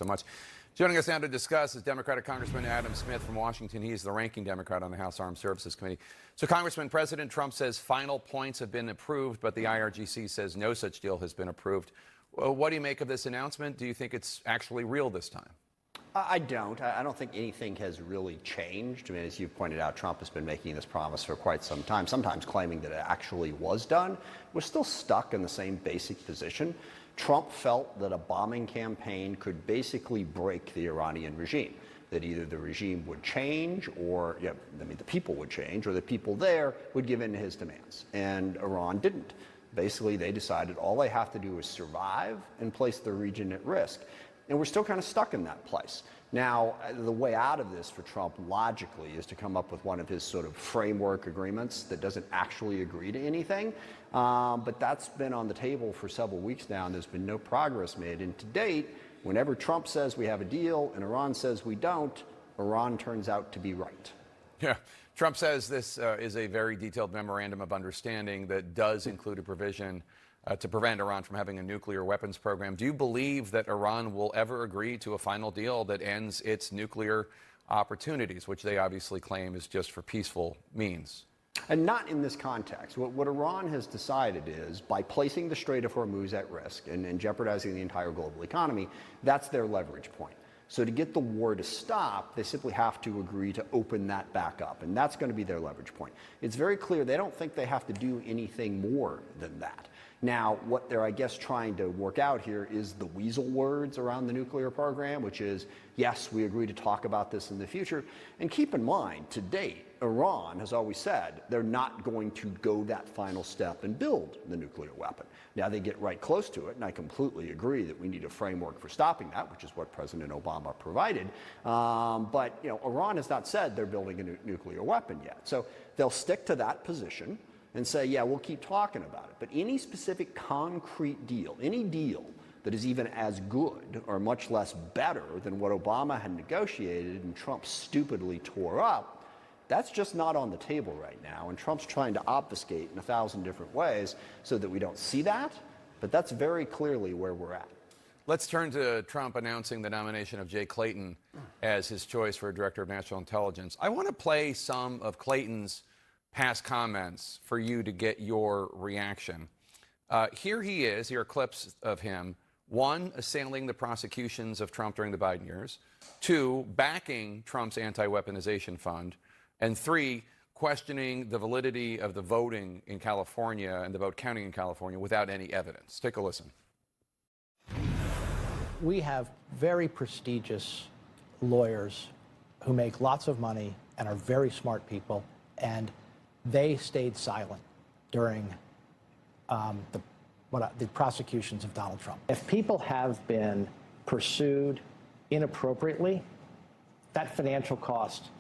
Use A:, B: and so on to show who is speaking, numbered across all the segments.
A: so much. Joining us now to discuss is Democratic Congressman Adam Smith from Washington. He's the ranking Democrat on the House Armed Services Committee. So, Congressman, President Trump says final points have been approved, but the IRGC says no such deal has been approved. Well, what do you make of this announcement? Do you think it's actually real this time?
B: I don't. I don't think anything has really changed. I mean, as you pointed out, Trump has been making this promise for quite some time, sometimes claiming that it actually was done. We're still stuck in the same basic position. Trump felt that a bombing campaign could basically break the Iranian regime, that either the regime would change or, the people would change, or the people there would give in to his demands. And Iran didn't. Basically, they decided all they have to do is survive and place the region at risk. And we're still kind of stuck in that place. Now, the way out of this for Trump, logically, is to come up with one of his sort of framework agreements that doesn't actually agree to anything. But that's been on the table for several weeks now, and there's been no progress made. And to date, whenever Trump says we have a deal and Iran says we don't, Iran turns out to be right.
A: Yeah. Trump says this is a very detailed memorandum of understanding that does include a provision to prevent Iran from having a nuclear weapons program. Do you believe that Iran will ever agree to a final deal that ends its nuclear opportunities, which they obviously claim is just for peaceful means?
B: And not in this context. What Iran has decided is, by placing the Strait of Hormuz at risk and jeopardizing the entire global economy, that's their leverage point. So to get the war to stop, they simply have to agree to open that back up, and that's going to be their leverage point. It's very clear they don't think they have to do anything more than that. Now, what they're, I guess, trying to work out here is the weasel words around the nuclear program, which is, yes, we agree to talk about this in the future. And keep in mind, to date, Iran has always said they're not going to go that final step and build the nuclear weapon. Now, they get right close to it, and I completely agree that we need a framework for stopping that, which is what President Obama provided. But, Iran has not said they're building a nuclear weapon yet. So they'll stick to that position and say, yeah, we'll keep talking about it. But any specific concrete deal, any deal that is even as good or much less better than what Obama had negotiated and Trump stupidly tore up, that's just not on the table right now. And Trump's trying to obfuscate in 1,000 different ways so that we don't see that. But that's very clearly where we're at.
A: Let's turn to Trump announcing the nomination of Jay Clayton as his choice for Director of National Intelligence. I want to play some of Clayton's past comments for you to get your reaction. Here he is. Here are clips of him. 1, assailing the prosecutions of Trump during the Biden years. 2, backing Trump's anti-weaponization fund. And 3, questioning the validity of the voting in California and the vote counting in California without any evidence. Take a listen.
C: We have very prestigious lawyers who make lots of money and are very smart people, and they stayed silent during the prosecutions of Donald Trump. If people have been pursued inappropriately, that financial cost,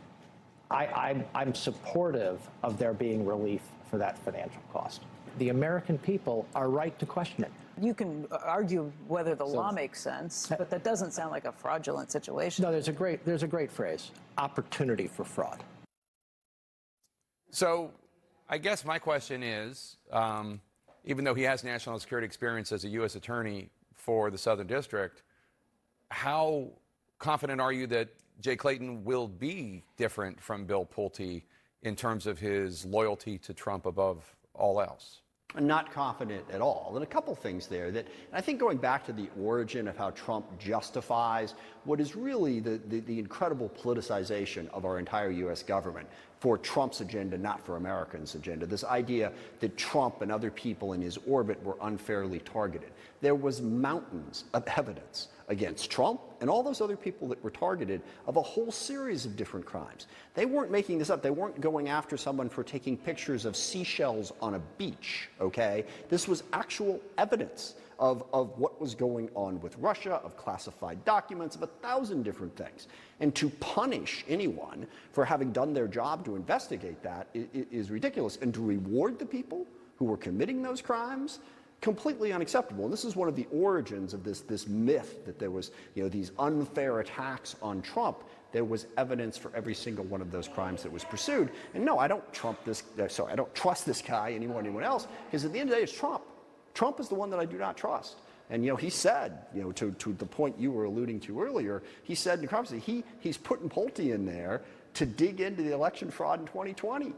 C: I'm supportive of there being relief for that financial cost. The American people are right to question it.
D: You can argue whether the law makes sense, but that doesn't sound like a fraudulent situation.
C: No, there's a great phrase, opportunity for fraud.
A: So I guess my question is, even though he has national security experience as a U.S. attorney for the Southern District, how confident are you that Jay Clayton will be different from Bill Pulte in terms of his loyalty to Trump above all else?
B: I'm not confident at all. And a couple things there that I think, going back to the origin of how Trump justifies what is really the incredible politicization of our entire U.S. government for Trump's agenda, not for Americans' agenda. This idea that Trump and other people in his orbit were unfairly targeted. There was mountains of evidence against Trump and all those other people that were targeted of a whole series of different crimes. They weren't making this up. They weren't going after someone for taking pictures of seashells on a beach, okay? This was actual evidence of what was going on with Russia, of classified documents, of 1,000 different things. And to punish anyone for having done their job to investigate that is ridiculous. And to reward the people who were committing those crimes, completely unacceptable. And this is one of the origins of this myth that there was, these unfair attacks on Trump. There was evidence for every single one of those crimes that was pursued. And no, I don't trust this guy anymore, anyone else, because at the end of the day, it's Trump. Trump is the one that I do not trust. And, he said, to the point you were alluding to earlier, he said in conference, he's putting Pulte in there to dig into the election fraud in 2020.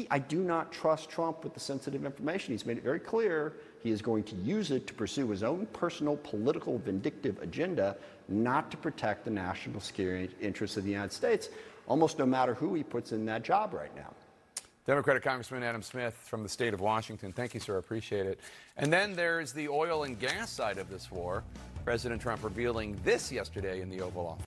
B: I do not trust Trump with the sensitive information. He's made it very clear he is going to use it to pursue his own personal political vindictive agenda, not to protect the national security interests of the United States, almost no matter who he puts in that job right now.
A: Democratic Congressman Adam Smith from the state of Washington. Thank you, sir. I appreciate it. And then there's the oil and gas side of this war. President Trump revealing this yesterday in the Oval Office.